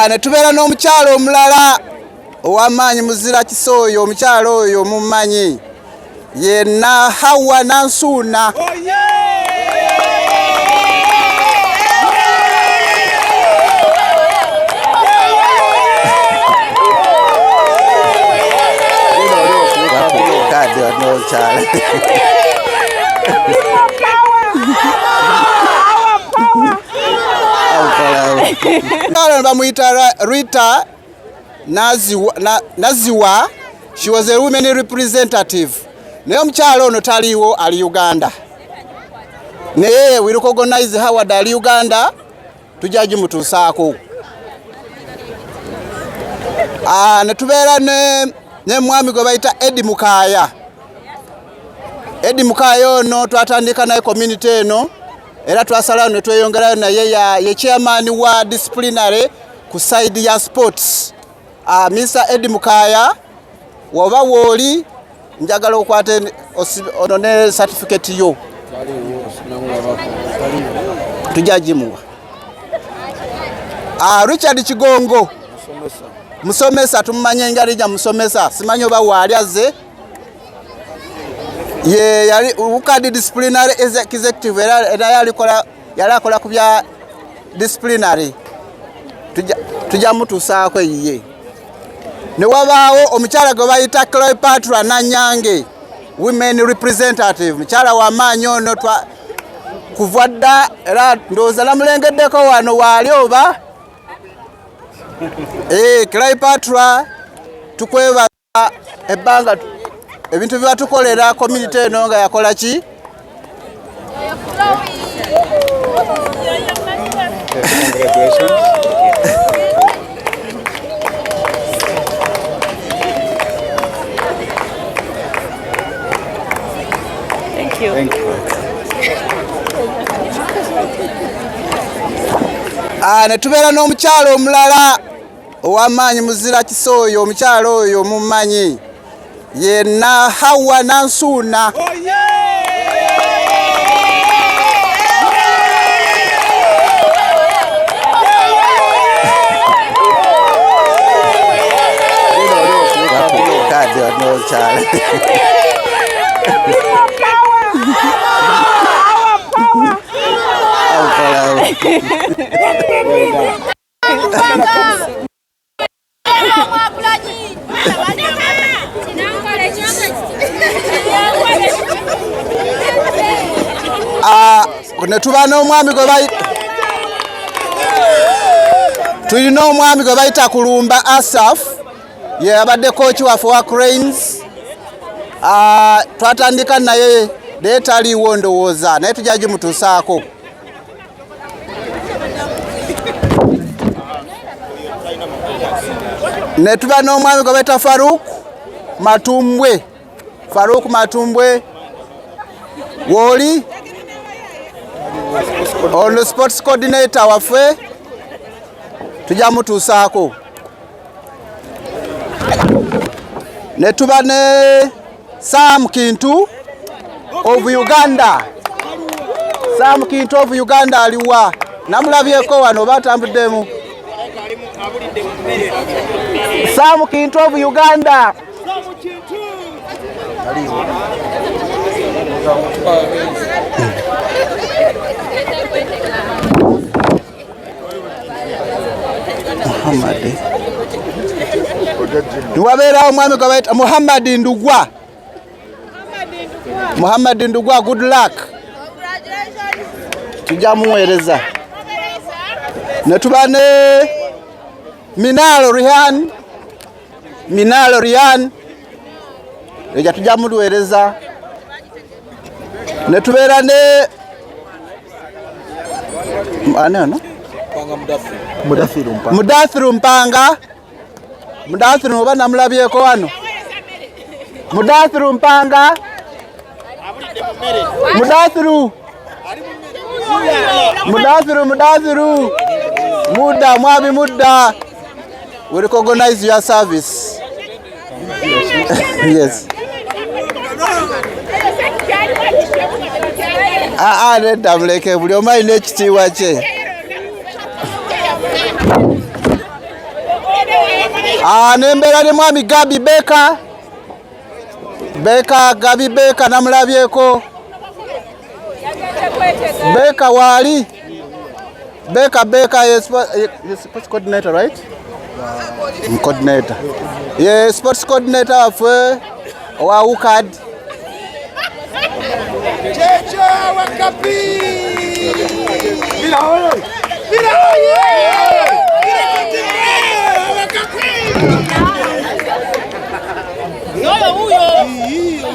Ne tubeera n'omukyalo omulala ow'amaanyi muzira kisooyo. Omukyalo oyo mummanyi yenna Hawa Nansuuna. Bamuyita Rita Naziwa. She was a women representative. Naye omukyalo ono taliwo, ali Uganda. Naye we recognize Howard ali Uganda, tujja gimutuusaako. Ne tubeera ne mwami gwe bayita Eddie Mukaya. Eddie Mukaya ono twatandika naye community eno, era twasalawo ne tweyongerayo naye ye chairman wa disciplinary ku side ya sports. Mr. Eddie Mukaya woba wooli njagala okwate ono ne certificate yo tujja gimuwa. Richard Kigongo musomesa, tumumanye njalija musomesa, simanyi oba waali azze. Ye yali ukadi disciplinary executive, era yali akola ku bya disciplinary. Tujja mutuusaako yiye. Ne wabaawo omukyala gwe bayita Cleopatra Nanyange, women representative. Mukyala w'amaanyi ono kuva dda, era ndowooza namulengeddeko wano waali oba. Cleopatra tukwebaza ebbanga ebintu bye batukolera community eno nga yakola ki. Thank you. Thank you. Ne tubeera n'omukyalo omulala ow'amaanyi muzira kisooyo. Omukyalo oyo mummanyi yenna Hawa Nansuuna. Ne tuba n'omwami gwe tulina omwami gwe bayita Kulumba Asaf, ye abadde coach waffe wa Cranes. Twatandika naye naye taliiwo ndowooza, naye tujja gimutuusaako. Ne tuba n'omwami gwe bayita Faruk Matumbwe wooli ono sports coordinator waffe, tujja mutuusaako. Ne tuba ne Sam Kintu of Uganda. Sam Kintu of Uganda aliwa, namulabyeko wano batambuddemu. Sam Kintu of Uganda. Niwabeerawo omwami gwe bayita Muhammad Ndugwa, good luck. Tujja muweereza. Ne tuba ne Minalo Rihan, eja tujja muluweereza. Ne tubeera ne Mudathiru Mpanga. Mudathiru oba namulabyeko wano. Mudathiru Mpanga. Mudathiru. Mudda, mwami Mudda. We recognize your service. Yes. Nedda muleke buli omu alina ekitiibwa kye. Nembera ne mwami Gabi Beka. Gabi Beka namulabyeko. Beka wali. Beka is sports coordinator, right? Coordinator. Yeah, sports coordinator of UCAD.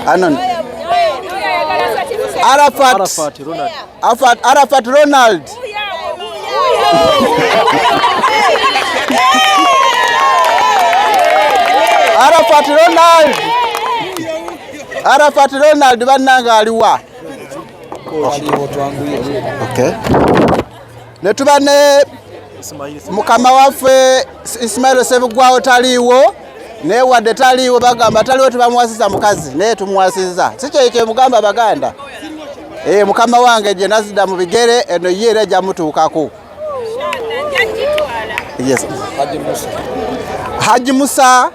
Anon. Arafat Ronald. Arafat Ronald bannanga aliwa. Okay. Netuba ne mukama waffe Ismail Sebugwawo taliwo ne wadde taliwo bagamba taliwo tubamuwasiza mukazi naye tumuwasiza. Sikyo ekyo mugamba baganda. Mukama wange je nazida mu bigere eno yere ja mutuukako. Yes. Haji Musa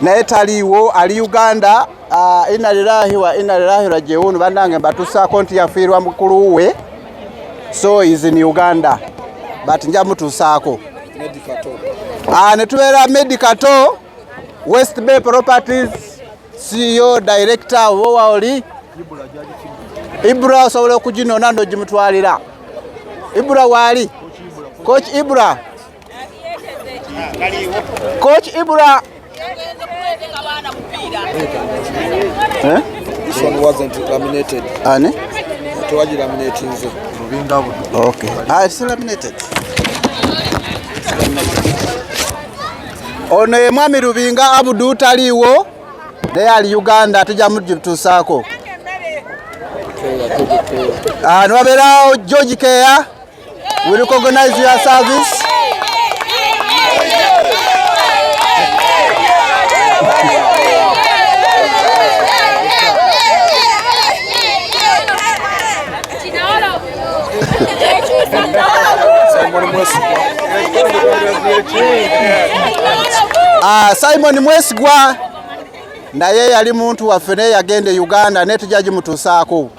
naye taliwo ali Uganda. Inna lillahi wa inna ilaihi rajiun banange batusa konti yafiirwa mukulu we, so is in Uganda but nja mutusaako netubeera Medicato West Bay Properties CEO director wowa oli Ibra osobola okuginona ndo gimutwalira. Ibra wali Coach Ibra. Coach Ibra. This one wasn't laminated. Ane? It was laminated. Okay. It's laminated. Ono ye mwami Rubinga Abudu taliwo naye ali Uganda tujja mutusaako. Nwabeerawo George Keya. We recognize your service. Simon Mwesigwa naye yali muntu waffe naye yagende Uganda naye tujja gimutusaako.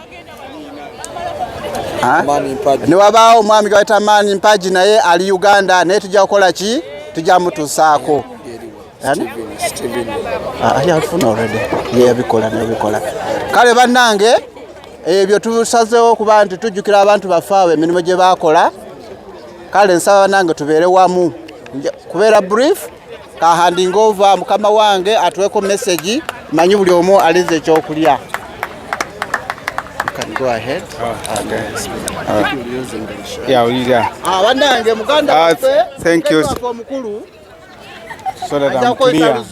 Ne wabaawo omwami gayita Mani Mpaji naye ali Uganda naye tujja kukola ki? Tujja mutusaako. Yafuna already. Yabikola nabikola. Kale bannange ebyo tusazeewo kuba nti tujjukira abantu bafaawe emirimu gye baakola. Kale nsaba nange tubeere wamu. Kubeera brief ka handing over mukama wange atuweko message manyi buli omu alize ekyokulya. Can go ahead. Bannange muganda thank you. So that I'm clear.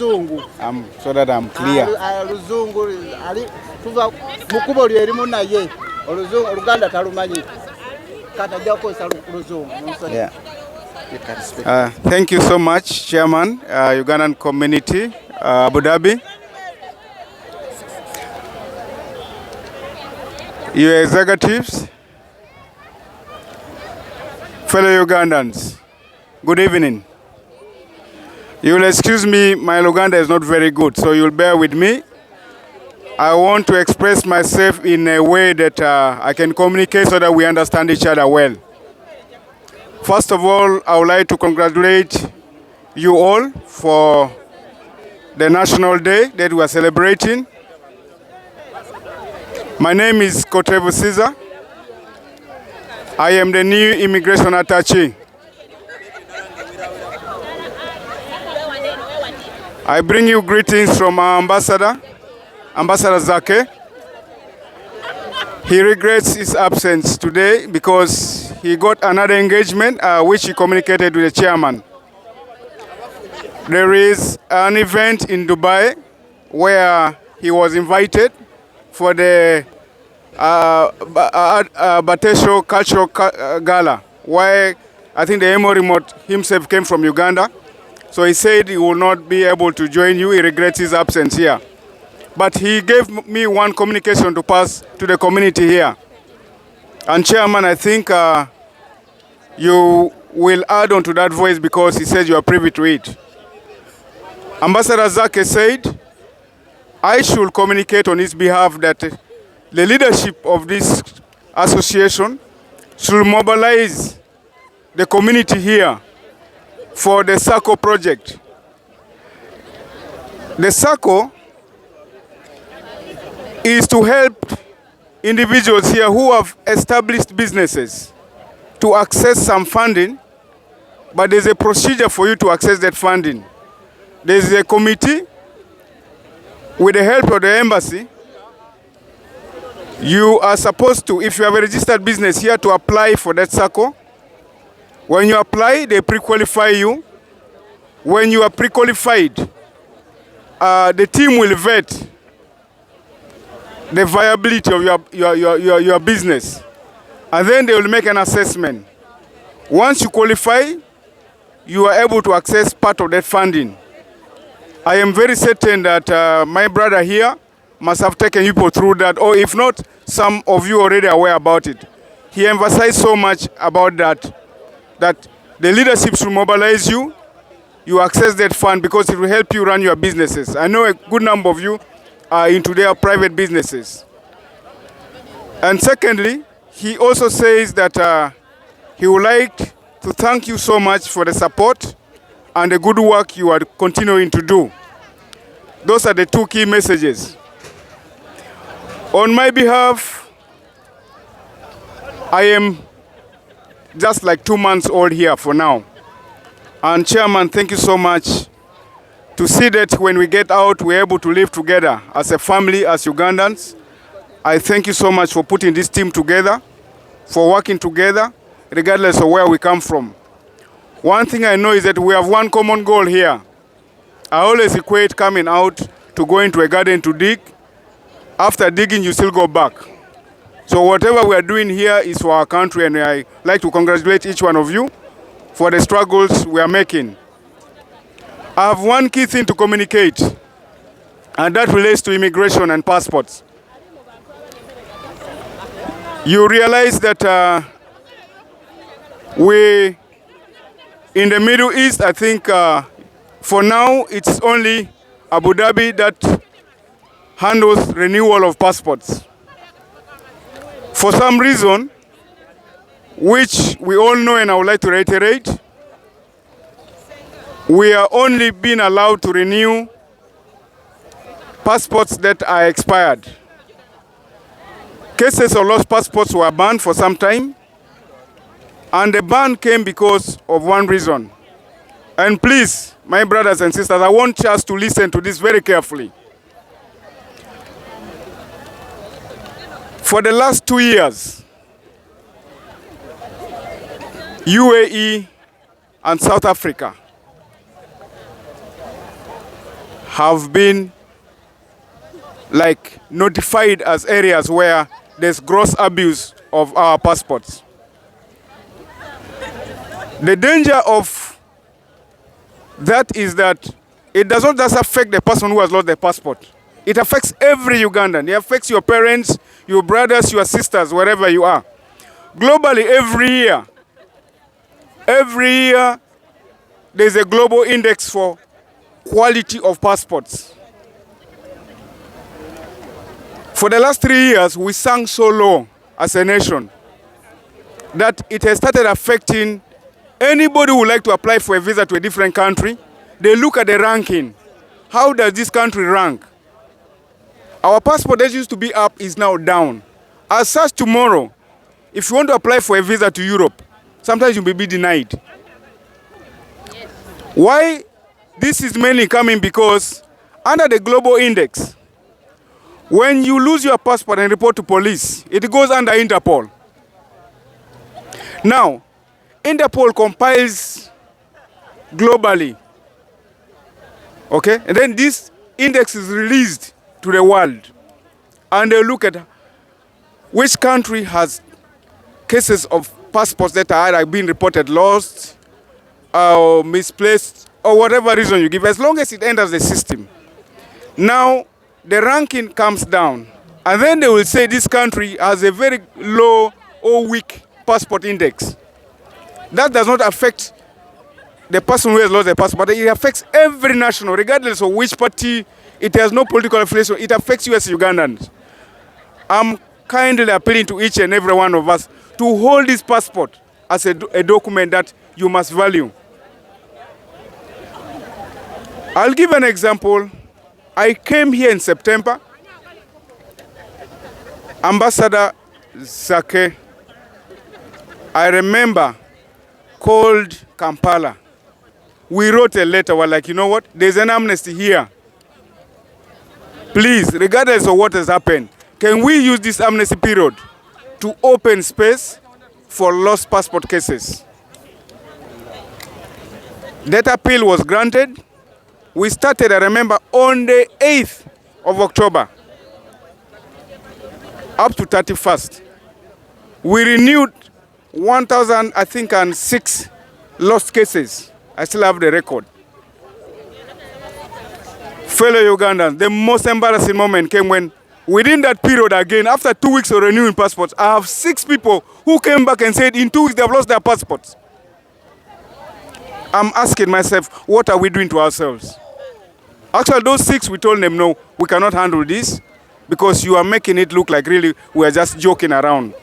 So that I'm clear. Luzungu ali tuva mukubo lyerimu naye oluzungu Oluganda talumanyi kata jako luzungu. Yeah. Thank you so much, Chairman, Ugandan community, Abu Dhabi. Your executives, fellow Ugandans, good evening. You will excuse me, my Luganda is not very good, so you'll bear with me. I want to express myself in a way that I can communicate so that we understand each other well. First of all, I would like to congratulate you all for the National Day that we are celebrating. My name is Kotevu Caesar. I am the new immigration attaché. I bring you greetings from our ambassador, Ambassador Zake. He regrets his absence today because he got another engagement which he communicated with the chairman. There is an event in Dubai where he was invited for the Batesho Cultural Gala, where I think the Emo Remote himself came from Uganda. So he said he will not be able to join you. He regrets his absence here. But he gave me one communication to pass to the community here. And Chairman, I think you will add on to that voice because he says you are privy to it. Ambassador Zake said, I should communicate on his behalf that the leadership of this association should mobilize the community here for the SACCO project. The SACCO is to help individuals here who have established businesses to access some funding, but there's a procedure for you to access that funding. There's a committee with the help of the embassy. You are supposed to, if you have a registered business here, to apply for that SACCO. When you apply, they pre-qualify you. When you are pre-qualified, the team will vet the viability of your business. And then they will make an assessment. Once you qualify, you are able to access part of that funding. I am very certain that my brother here must have taken people through that, or if not, some of you already aware about it. He emphasized so much about that the leadership should mobilize you, you access that fund because it will help you run your businesses. I know a good number of you are into their private businesses. And secondly, he also says that he would like to thank you so much for the support and the good work you are continuing to do. Those are the two key messages. On my behalf, I am just like 2 months old here for now. And Chairman, thank you so much to see that when we get out, we're able to live together as a family, as Ugandans. I thank you so much for putting this team together, for working together, regardless of where we come from. One thing I know is that we have one common goal here. I always equate coming out to go into a garden to dig. After digging, you still go back. So whatever we are doing here is for our country, and I like to congratulate each one of you for the struggles we are making. I have one key thing to communicate, and that relates to immigration and passports. You realize that we, in the Middle East, I think for now, it's only Abu Dhabi that handles renewal of passports. For some reason, which we all know and I would like to reiterate, we are only being allowed to renew passports that are expired. Cases of lost passports were banned for some time, and the ban came because of one reason. And please, my brothers and sisters, I want us to listen to this very carefully. For the last 2 years, UAE and South Africa have been like notified as areas where there's gross abuse of our passports. The danger of that is that it does not just affect the person who has lost their passport. It affects every Ugandan. It affects your parents, your brothers, your sisters, wherever you are. Globally, every year, there's a global index for quality of passports. For the last 3 years, we sank so low as a nation that it has started affecting anybody who would like to apply for a visa to a different country. They look at the ranking. How does this country rank? Our passport that used to be up is now down. As such, tomorrow, if you want to apply for a visa to Europe, sometimes you may be denied. Why? This is mainly coming because under the global index, when you lose your passport and report to police, it goes under Interpol. Now, Interpol compiles globally, okay? And then this index is released to the world. And they look at which country has cases of passports that are either being reported lost or misplaced or whatever reason you give, as long as it enters the system. Now, the ranking comes down. And then they will say this country has a very low or weak passport index. That does not affect the person who has lost their passport, but it affects every national, regardless of which party. It has no political affiliation. It affects you as Ugandans. I'm kindly appealing to each and every one of us to hold this passport as a document that you must value. I'll give an example. I came here in September. Ambassador Zake, I remember, called Kampala. We wrote a letter. We're like, you know what? There's an amnesty here. Please, regardless of what has happened, can we use this amnesty period to open space for lost passport cases? That appeal was granted. We started, I remember, on the 8th of October, up to 31st. We renewed 1,006 lost cases. I still have the record. Fellow Ugandans, the most embarrassing moment came when, within that period again, after 2 weeks of renewing passports, I have 6 people who came back and said in 2 weeks they have lost their passports. I'm asking myself, what are we doing to ourselves? Actually, those 6, we told them, no, we cannot handle this because you are making it look like really we are just joking around.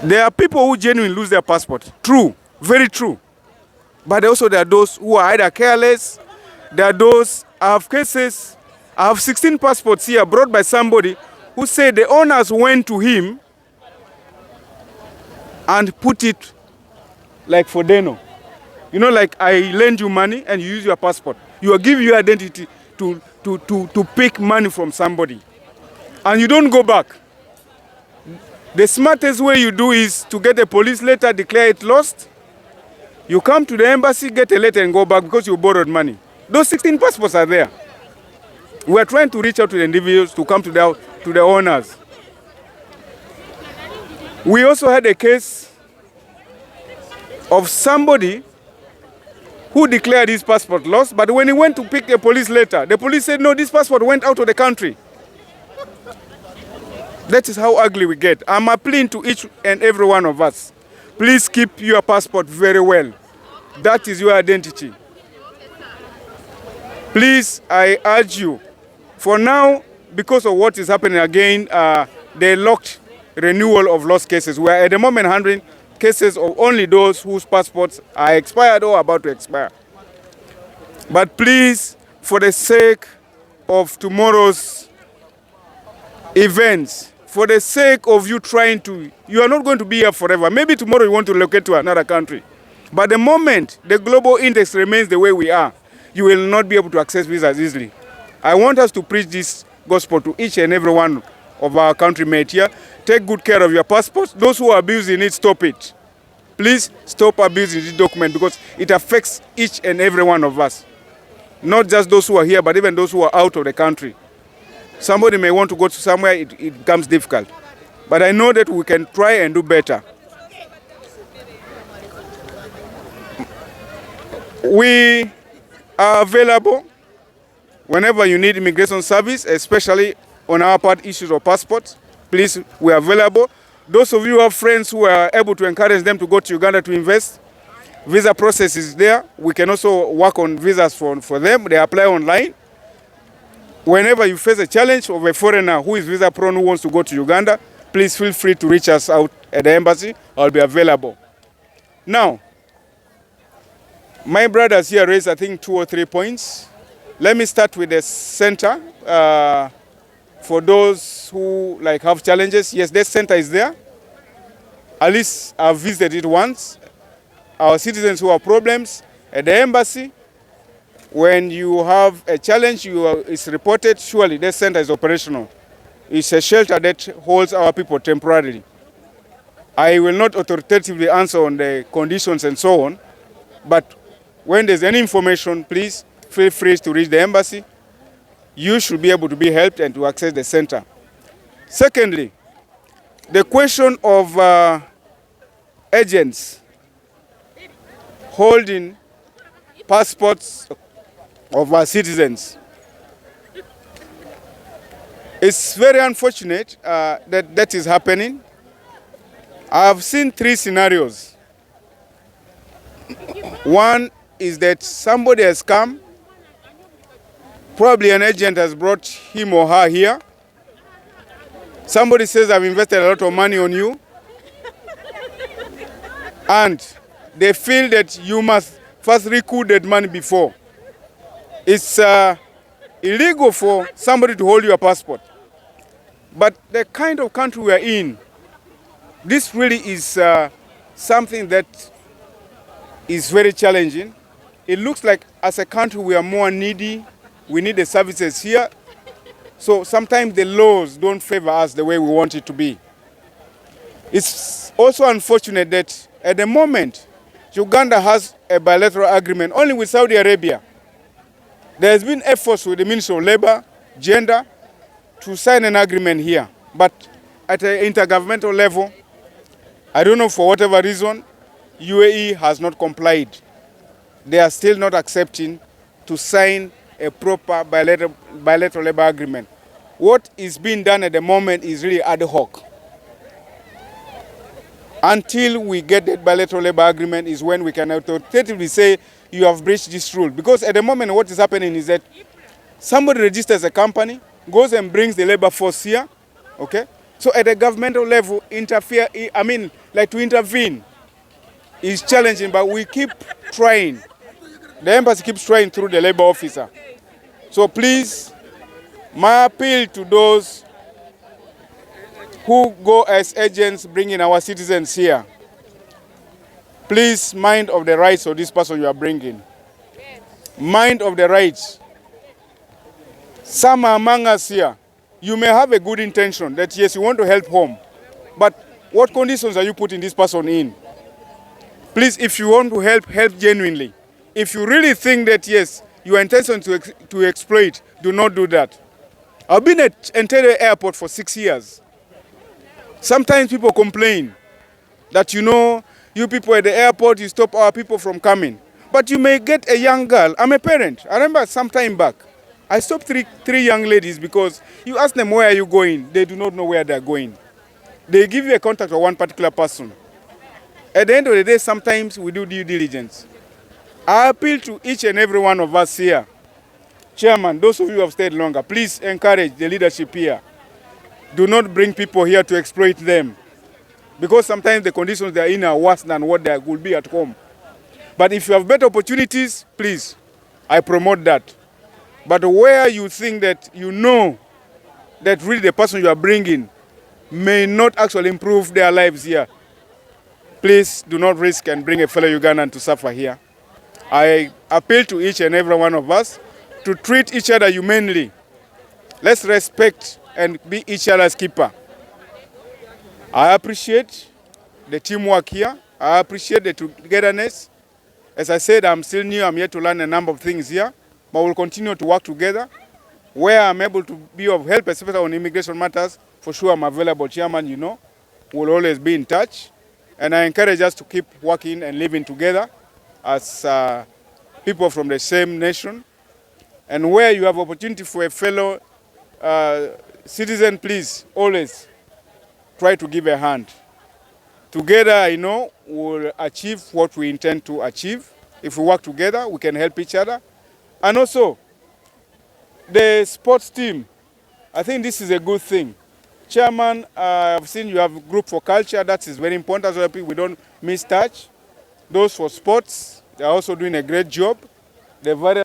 There are people who genuinely lose their passport. True, very true. But also there are those who are either careless. There are those, I have cases, I have 16 passports here brought by somebody who said the owners went to him and put it like for Deno. You know, like I lend you money and you use your passport. You are giving your identity to pick money from somebody. And you don't go back. The smartest way you do is to get a police letter, declare it lost. You come to the embassy, get a letter and go back because you borrowed money. Those 16 passports are there. We are trying to reach out to the individuals to come to the owners. We also had a case of somebody who declared his passport lost, but when he went to pick a police letter, the police said, no, this passport went out of the country. That is how ugly we get. I'm appealing to each and every one of us. Please keep your passport very well. That is your identity. Please, I urge you, for now, because of what is happening again, they locked renewal of lost cases. We are at the moment handling cases of only those whose passports are expired or about to expire. But please, for the sake of tomorrow's events, for the sake of you trying to, you are not going to be here forever. Maybe tomorrow you want to relocate to another country. But the moment the global index remains the way we are, you will not be able to access visas easily. I want us to preach this gospel to each and every one of our countrymates here. Take good care of your passports. Those who are abusing it, stop it. Please stop abusing this document because it affects each and every one of us. Not just those who are here, but even those who are out of the country. Somebody may want to go to somewhere, it becomes difficult. But I know that we can try and do better. We are available whenever you need immigration service, especially on our part issues of passports. Please, we are available. Those of you who have friends who are able to encourage them to go to Uganda to invest, visa process is there. We can also work on visas for them. They apply online. Whenever you face a challenge of a foreigner who is visa prone who wants to go to Uganda, please feel free to reach us out at the embassy. I'll be available. Now, my brothers here raised, I think, 2 or 3 points. Let me start with the center. For those who have challenges, yes, this center is there. At least I've visited it once. Our citizens who have problems at the embassy, when you have a challenge, it's reported, surely this center is operational. It's a shelter that holds our people temporarily. I will not authoritatively answer on the conditions and so on, but when there's any information, please feel free to reach the embassy. You should be able to be helped and to access the center. Secondly, the question of agents holding passports of our citizens. It's very unfortunate that is happening. I have seen 3 scenarios. One is that somebody has come, probably an agent has brought him or her here. Somebody says, I've invested a lot of money on you. And they feel that you must first recoup that money before. It's illegal for somebody to hold your passport. But the kind of country we are in, this really is something that is very challenging. It looks like as a country we are more needy. We need the services here. So sometimes the laws don't favor us the way we want it to be. It's also unfortunate that at the moment, Uganda has a bilateral agreement only with Saudi Arabia. There has been efforts with the Ministry of Labor, Gender, to sign an agreement here. But at an intergovernmental level, I don't know, for whatever reason, UAE has not complied. They are still not accepting to sign a proper bilateral labor agreement. What is being done at the moment is really ad hoc. Until we get that bilateral labor agreement is when we can authoritatively say you have breached this rule. Because at the moment what is happening is that somebody registers a company, goes and brings the labor force here, okay? So at the governmental level, to intervene is challenging, but we keep trying. The embassy keeps trying through the labor officer. So please, my appeal to those who go as agents bringing our citizens here, please mind of the rights of this person you are bringing. Mind of the rights. Some among us here, you may have a good intention that yes, you want to help home, but what conditions are you putting this person in? Please, if you want to help, help genuinely. If you really think that yes, your intention to exploit, do not do that. I've been at Entebbe Airport for 6 years. Sometimes people complain that, you people at the airport, you stop our people from coming. But you may get a young girl. I'm a parent. I remember some time back, I stopped three young ladies because you ask them, where are you going? They do not know where they're going. They give you a contact of one particular person. At the end of the day, sometimes we do due diligence. I appeal to each and every one of us here. Chairman, those of you who have stayed longer, please encourage the leadership here. Do not bring people here to exploit them. Because sometimes the conditions they are in are worse than what they will be at home. But if you have better opportunities, please, I promote that. But where you think that that really the person you are bringing may not actually improve their lives here, please do not risk and bring a fellow Ugandan to suffer here. I appeal to each and every one of us to treat each other humanely. Let's respect and be each other's keeper. I appreciate the teamwork here. I appreciate the togetherness. As I said, I'm still new. I'm yet to learn a number of things here. But we'll continue to work together. Where I'm able to be of help, especially on immigration matters, for sure I'm available, Chairman, We'll always be in touch. And I encourage us to keep working and living together as people from the same nation. And where you have opportunity for a fellow citizen, please always try to give a hand. Together, we'll achieve what we intend to achieve. If we work together, we can help each other. And also, the sports team, I think this is a good thing. Chairman, I've seen you have a group for culture. That is very important as well. We don't miss touch. Those for sports, they're also doing a great job. They're very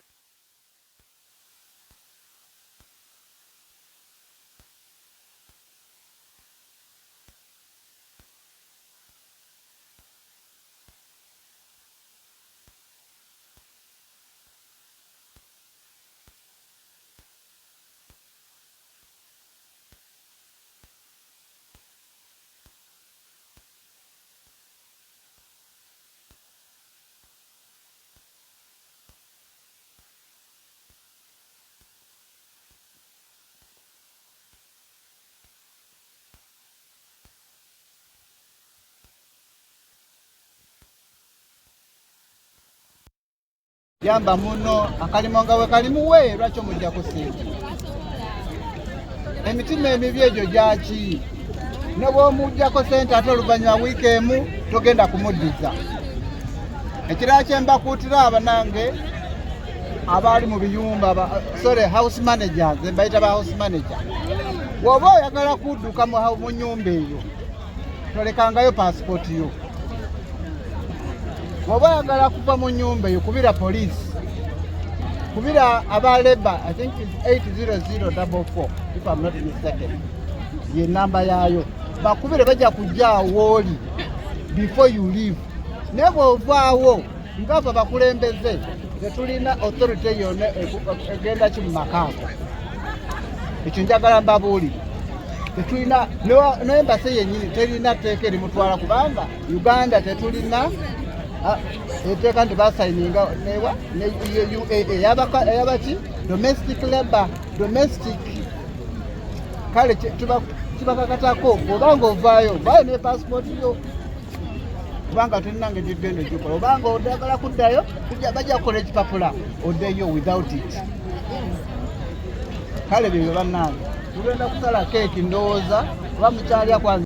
Yamba muno akalimo nga we kalimuwe lwaki omujja kusinga emitima emibi egyo gyaki ne bw'omugjako ssente ate oluvannyuma wiiki emu togenda kumuddiza ekirala kyembakuutira abanange abali mu biyumba house managers mbayita ba house manager woba oyagala kudduka mu nyumba eyo tolekangayo passport yo woba oyagala kuva mu nyumba eyo kubira police kubira abaleba I think it's 80044 if I'm not mistaken ye namba yayo bakubire bajja kujja wooli before you leave nebo ovaawo ngava bakulembeze tetulina authority yonna egenda ki mu makaako ekyo njagala mbabuulire tetulina n'embase yennyini terina tteeka erimutwala kubanga Uganda tetulina eteeka nti basayininga eyabaki domestic labor domestic kale kibakakatako obanga ovaayo vayo ne passport yo kubanga tulinange gigenda gikola obanga odagala kuddayo bajja kukola ekipapula oddeyo without it kale byo bannange tugenda kusala keeki ndowooza oba mukyalya kwange